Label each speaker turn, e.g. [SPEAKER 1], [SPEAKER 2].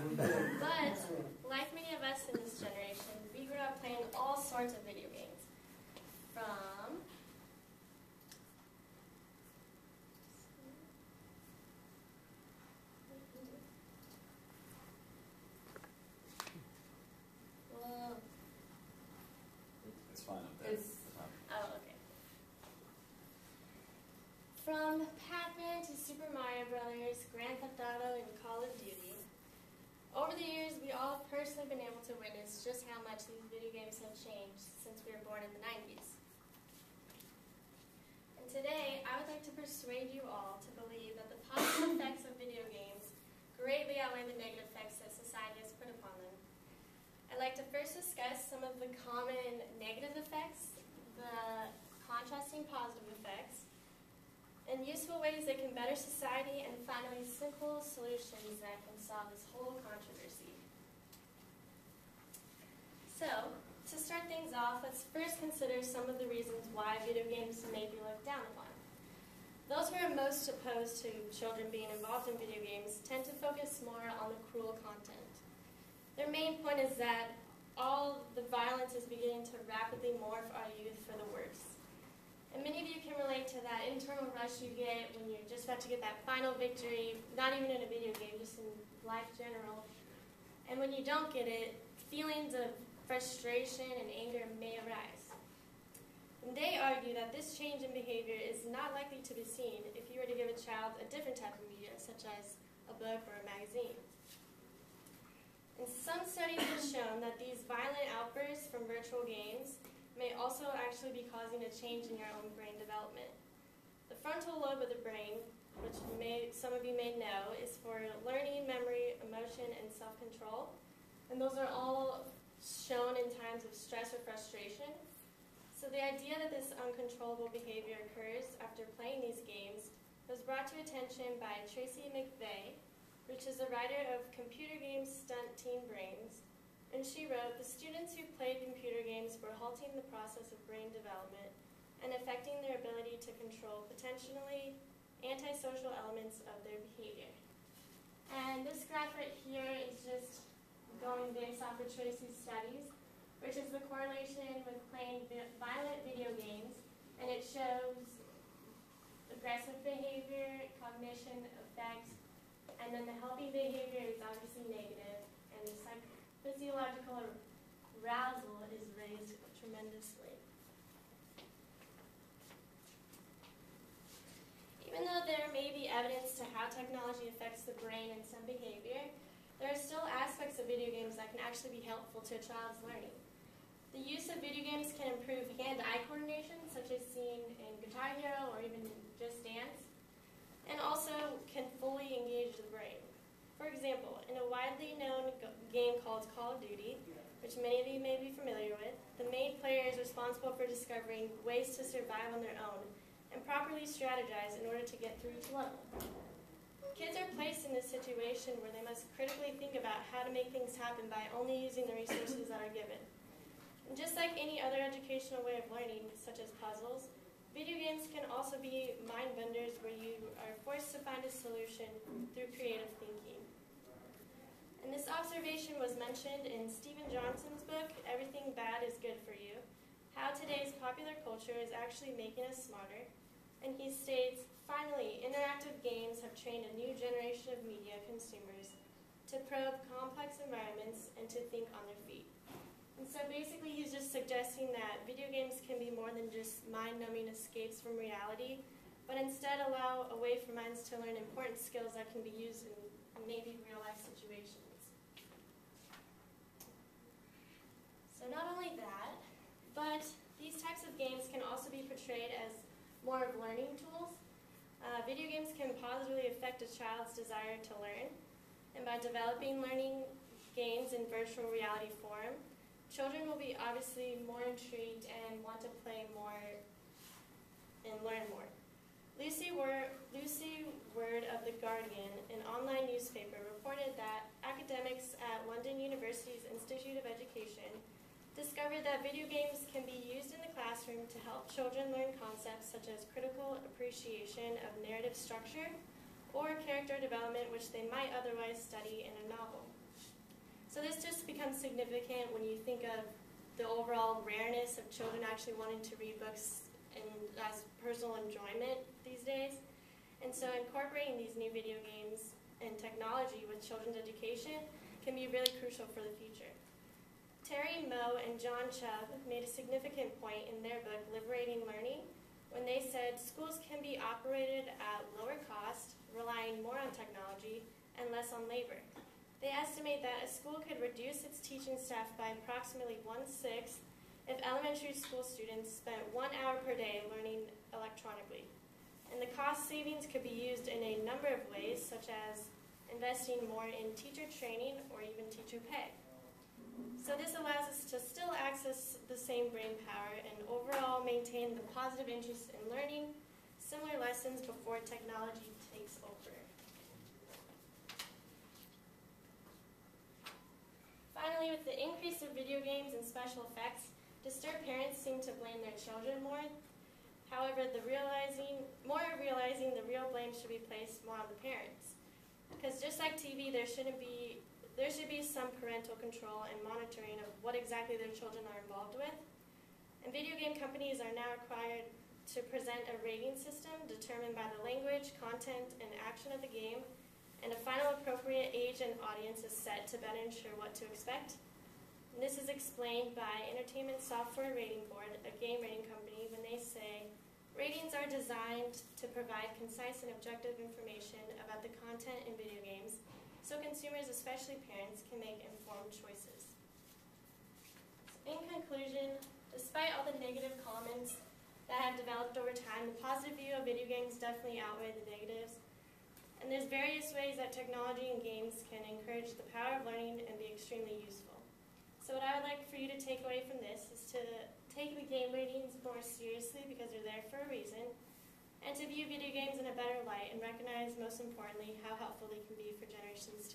[SPEAKER 1] But, like many of us in this generation, we grew up playing all sorts of video games. From Whoa.
[SPEAKER 2] It's fine up there.
[SPEAKER 1] Oh, okay. From Pac-Man to Super Mario Brothers, Grand Theft Auto, and Call of Duty. Over the years, we all have personally been able to witness just how much these video games have changed since we were born in the 90s. And today, I would like to persuade you all to believe that the positive effects of video games greatly outweigh the negative effects that society has put upon them. I'd like to first discuss some of the common negative effects, the contrasting positive effects, and useful ways that can better society, and finally simple solutions that can solve this whole controversy. So, to start things off, let's first consider some of the reasons why video games may be looked down upon. Those who are most opposed to children being involved in video games tend to focus more on the cruel content. Their main point is that all the violence is beginning to rapidly morph our youth for the worse. And many of you can relate to that internal rush you get when you're just about to get that final victory, not even in a video game, just in life general. And when you don't get it, feelings of frustration and anger may arise. And they argue that this change in behavior is not likely to be seen if you were to give a child a different type of media, such as a book or a magazine. And some studies have shown that these violent outbursts from virtual games may also actually be causing a change in your own brain development. The frontal lobe of the brain, which some of you may know, is for learning, memory, emotion, and self-control. And those are all shown in times of stress or frustration. So the idea that this uncontrollable behavior occurs after playing these games was brought to attention by Tracy McVeigh, which is a writer of Computer Games Stunt Teen Brains. And she wrote, the students who played computer games were halting the process of brain development and affecting their ability to control potentially antisocial elements of their behavior. And this graph right here is just going based off of Tracy's studies, which is the correlation with playing violent video games, and it shows aggressive behavior, cognition effects, and then the healthy behavior is obviously negative, and the physiological arousal is raised tremendously. Even though there may be evidence to how technology affects the brain and some behavior, there are still aspects of video games that can actually be helpful to a child's learning. The use of video games can improve hand-eye coordination, such as seen in Guitar Hero or even Just Dance, and also can fully engage the brain. For example, in a widely known game called Call of Duty, which many of you may be familiar with, the main player is responsible for discovering ways to survive on their own and properly strategize in order to get through each level. Kids are placed in this situation where they must critically think about how to make things happen by only using the resources that are given. And just like any other educational way of learning, such as puzzles, video games can also be mind benders where you are forced to find a solution through creative thinking. And this observation was mentioned in Stephen Johnson's book, Everything Bad is Good for You, How Today's Popular Culture is Actually Making Us Smarter. And he states, finally, interactive games have trained a new generation of media consumers to probe complex environments and to think on their feet. And so basically he's just suggesting that video games can be more than just mind-numbing escapes from reality, but instead allow a way for minds to learn important skills that can be used in maybe real-life situations. So not only that, but these types of games can also be portrayed as more of learning tools. Video games can positively affect a child's desire to learn, and by developing learning games in virtual reality form, children will be obviously more intrigued and want to play more and learn more. Lucy Word of The Guardian, an online newspaper, reported that academics at London University's Institute of Education discovered that video games can be used in the classroom to help children learn concepts such as critical appreciation of narrative structure or character development, which they might otherwise study in a novel. So this just becomes significant when you think of the overall rareness of children actually wanting to read books and as personal enjoyment these days. And so incorporating these new video games and technology with children's education can be really crucial for the future. Terry Moe and John Chubb made a significant point in their book, Liberating Learning, when they said schools can be operated at lower cost, relying more on technology and less on labor. They estimate that a school could reduce its teaching staff by approximately 1/6 if elementary school students spent 1 hour per day learning electronically. And the cost savings could be used in a number of ways, such as investing more in teacher training or even teacher pay. So this allows us to still access the same brain power and overall maintain the positive interest in learning similar lessons before technology takes over. Finally, with the increase of video games and special effects, disturbed parents seem to blame their children more. However, more are realizing the real blame should be placed more on the parents. Because just like TV, there should be some parental control and monitoring of what exactly their children are involved with. And video game companies are now required to present a rating system determined by the language, content, and action of the game, and a final appropriate age and audience is set to better ensure what to expect. And this is explained by Entertainment Software Rating Board, a game rating company, when they say, ratings are designed to provide concise and objective information about the content in video games, so consumers, especially parents, can make informed choices. In conclusion, despite all the negative comments that have developed over time, the positive view of video games definitely outweigh the negatives. And there's various ways that technology and games can encourage the power of learning and be extremely useful. So what I would like for you to take away from this is to take the game ratings more seriously because they're there for a reason, and to view video games in a better light and recognize, most importantly, how helpful they can be for generations to